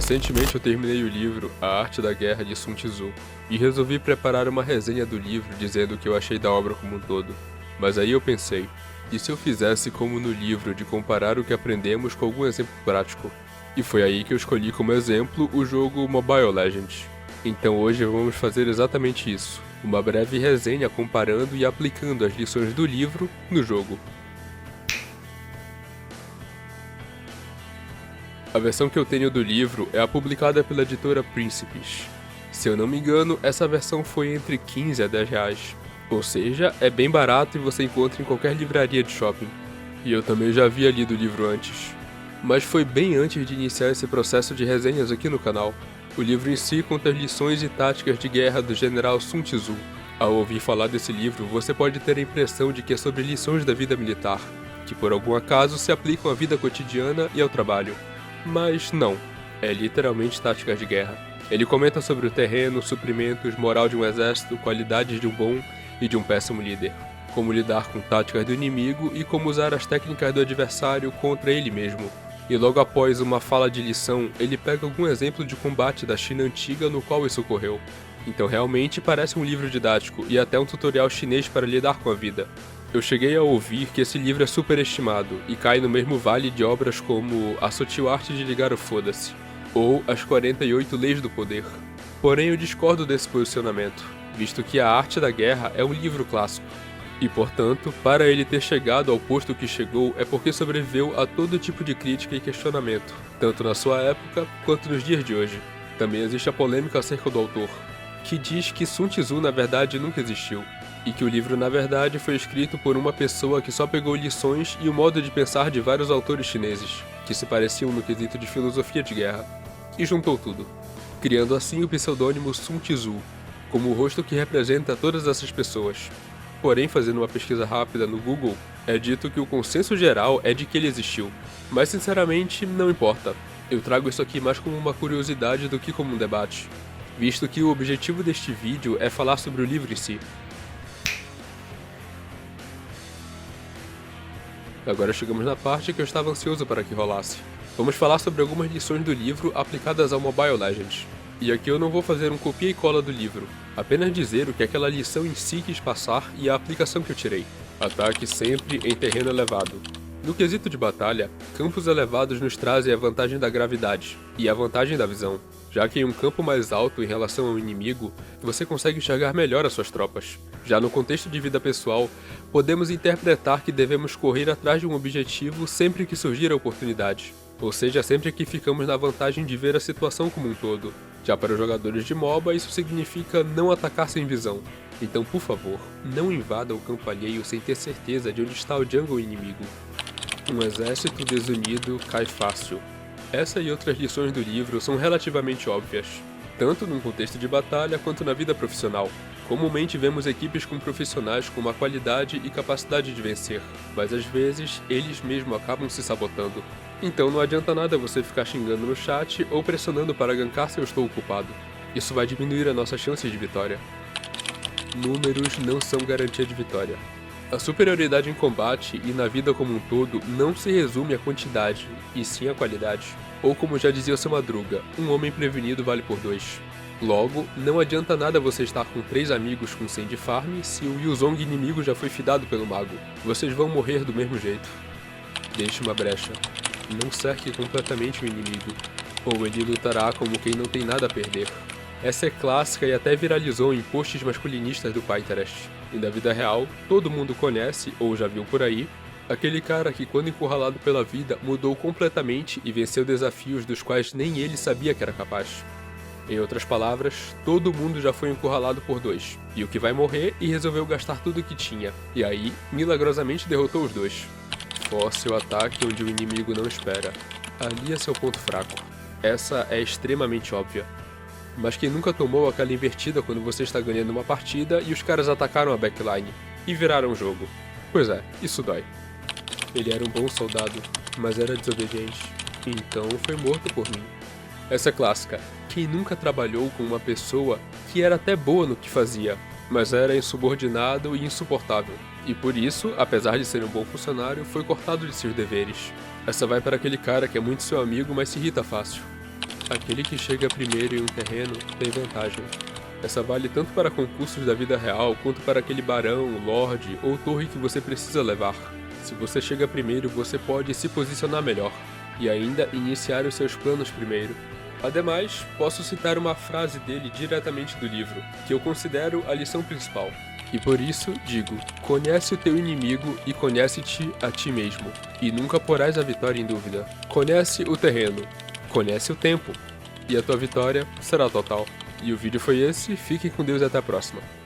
Recentemente eu terminei o livro A Arte da Guerra de Sun Tzu e resolvi preparar uma resenha do livro dizendo o que eu achei da obra como um todo. Mas aí eu pensei, e se eu fizesse como no livro de comparar o que aprendemos com algum exemplo prático? E foi aí que eu escolhi como exemplo o jogo Mobile Legends. Então hoje vamos fazer exatamente isso, uma breve resenha comparando e aplicando as lições do livro no jogo. A versão que eu tenho do livro é a publicada pela editora Príncipes. Se eu não me engano, essa versão foi entre 15 a 10 reais. Ou seja, é bem barato e você encontra em qualquer livraria de shopping. E eu também já havia lido o livro antes. Mas foi bem antes de iniciar esse processo de resenhas aqui no canal. O livro em si conta as lições e táticas de guerra do general Sun Tzu. Ao ouvir falar desse livro, você pode ter a impressão de que é sobre lições da vida militar, que por algum acaso se aplicam à vida cotidiana e ao trabalho. Mas não, é literalmente táticas de guerra. Ele comenta sobre o terreno, suprimentos, moral de um exército, qualidades de um bom e de um péssimo líder, como lidar com táticas do inimigo e como usar as técnicas do adversário contra ele mesmo. E logo após uma fala de lição, ele pega algum exemplo de combate da China antiga no qual isso ocorreu. Então realmente parece um livro didático e até um tutorial chinês para lidar com a vida. Eu cheguei a ouvir que esse livro é superestimado e cai no mesmo vale de obras como A Sutil Arte de Ligar o Foda-se ou As 48 Leis do Poder. Porém eu discordo desse posicionamento, visto que A Arte da Guerra é um livro clássico. E portanto, para ele ter chegado ao posto que chegou é porque sobreviveu a todo tipo de crítica e questionamento, tanto na sua época quanto nos dias de hoje. Também existe a polêmica acerca do autor, que diz que Sun Tzu na verdade nunca existiu, e que o livro na verdade foi escrito por uma pessoa que só pegou lições e o modo de pensar de vários autores chineses, que se pareciam no quesito de filosofia de guerra, e juntou tudo, criando assim o pseudônimo Sun Tzu, como o rosto que representa todas essas pessoas. Porém, fazendo uma pesquisa rápida no Google, é dito que o consenso geral é de que ele existiu, mas sinceramente não importa. Eu trago isso aqui mais como uma curiosidade do que como um debate, visto que o objetivo deste vídeo é falar sobre o livro em si. Agora chegamos na parte que eu estava ansioso para que rolasse. Vamos falar sobre algumas lições do livro aplicadas ao Mobile Legends. E aqui eu não vou fazer um copia e cola do livro, apenas dizer o que aquela lição em si quis passar e a aplicação que eu tirei. Ataque sempre em terreno elevado. No quesito de batalha, campos elevados nos trazem a vantagem da gravidade e a vantagem da visão, já que em um campo mais alto em relação ao inimigo, você consegue enxergar melhor as suas tropas. Já no contexto de vida pessoal, podemos interpretar que devemos correr atrás de um objetivo sempre que surgir a oportunidade, ou seja, sempre que ficamos na vantagem de ver a situação como um todo. Já para os jogadores de MOBA, isso significa não atacar sem visão. Então, por favor, não invada o campo alheio sem ter certeza de onde está o jungle inimigo. Um exército desunido cai fácil. Essa e outras lições do livro são relativamente óbvias, tanto num contexto de batalha quanto na vida profissional. Comumente vemos equipes com profissionais com uma qualidade e capacidade de vencer, mas às vezes eles mesmos acabam se sabotando. Então não adianta nada você ficar xingando no chat ou pressionando para gankar se eu estou ocupado. Isso vai diminuir as nossas chances de vitória. Números não são garantia de vitória. A superioridade em combate e na vida como um todo não se resume à quantidade, e sim à qualidade. Ou como já dizia o seu Madruga, um homem prevenido vale por 2. Logo, não adianta nada você estar com 3 amigos com 100 de farm se o Yuzong inimigo já foi fidado pelo mago. Vocês vão morrer do mesmo jeito. Deixe uma brecha. Não cerque completamente o inimigo, ou ele lutará como quem não tem nada a perder. Essa é clássica e até viralizou em posts masculinistas do Pinterest. E na vida real, todo mundo conhece, ou já viu por aí, aquele cara que quando encurralado pela vida mudou completamente e venceu desafios dos quais nem ele sabia que era capaz. Em outras palavras, todo mundo já foi encurralado por 2, e o que vai morrer e resolveu gastar tudo o que tinha, e aí, milagrosamente derrotou os 2. Force o ataque onde o inimigo não espera. Ali é seu ponto fraco. Essa é extremamente óbvia. Mas quem nunca tomou aquela invertida quando você está ganhando uma partida e os caras atacaram a backline e viraram o jogo? Pois é, isso dói. Ele era um bom soldado, mas era desobediente, então foi morto por mim. Essa é clássica. Quem nunca trabalhou com uma pessoa que era até boa no que fazia, mas era insubordinado e insuportável, e por isso, apesar de ser um bom funcionário, foi cortado de seus deveres. Essa vai para aquele cara que é muito seu amigo, mas se irrita fácil. Aquele que chega primeiro em um terreno tem vantagem. Essa vale tanto para concursos da vida real quanto para aquele barão, lorde ou torre que você precisa levar. Se você chega primeiro, você pode se posicionar melhor e ainda iniciar os seus planos primeiro. Ademais, posso citar uma frase dele diretamente do livro, que eu considero a lição principal. E por isso digo: conhece o teu inimigo e conhece-te a ti mesmo, e nunca porás a vitória em dúvida. Conhece o terreno, conhece o tempo, e a tua vitória será total. E o vídeo foi esse, fiquem com Deus e até a próxima.